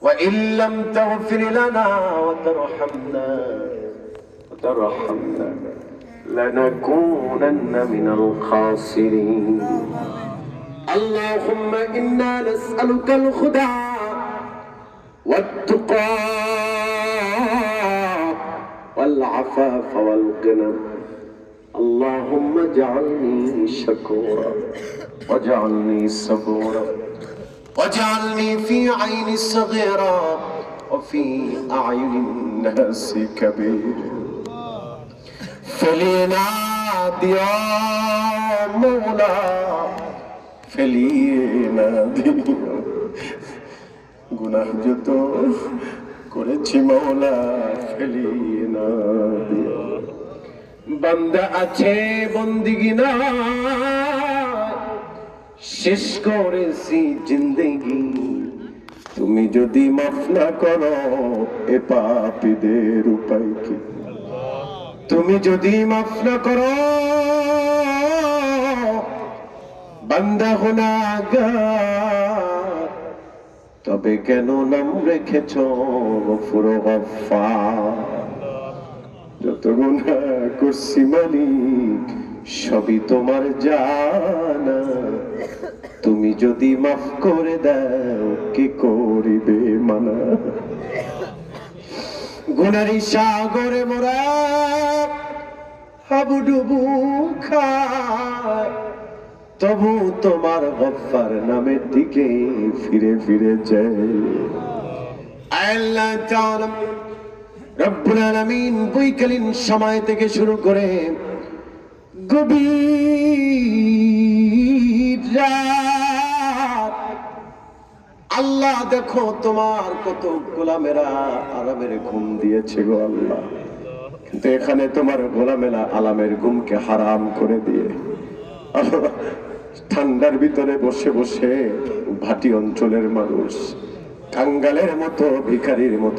وإن لم تغفر لنا وترحمنا لنكونن من الخاسرين اللهم إنا نسألك الهدى والتقى والعفاف والغنى اللهم اجعلني شكورا واجعلني صبورا واجعلني في عين الصغيرة وفي أعين الناس كبيرا فلينادي يا مولا فلينادي গুনাহ যত করেছি মওলা ফেলিনাদি বান্দা আছে বন্দিগি না শেষ করেছি জিন্দেগি তুমি যদি মাফ না করো এ পাপীদের উপায় কি তুমি যদি মাফ না করো বান্দা গুনাহগার তবে কেন নাম রেখেছো গফুর গফফার যত গুনাহ করছি মালিক সবই তোমার জানা তুমি যদি মাফ করে দাও কি করিবে মানা গুনারি সাগরে মোরা হাবুডুবু খায় তবু তোমার গফফার নামের দিকে ফিরে ফিরে যায় আল্লাহ তাআলা রব্বুল আলামিন বৈকালীন সময় থেকে শুরু করে গভীর রাত আল্লাহ দেখো তোমার কত গোলামেরা আরামের ঘুম দিয়েছে গো আল্লাহ কিন্তু এখানে তোমার গোলামেরা আলামের ঘুমকে হারাম করে দিয়ে ঠান্ডার ভিতরে বসে বসে ভাটি অঞ্চলের মানুষ কাঙ্গালের মতো ভিখারির মতো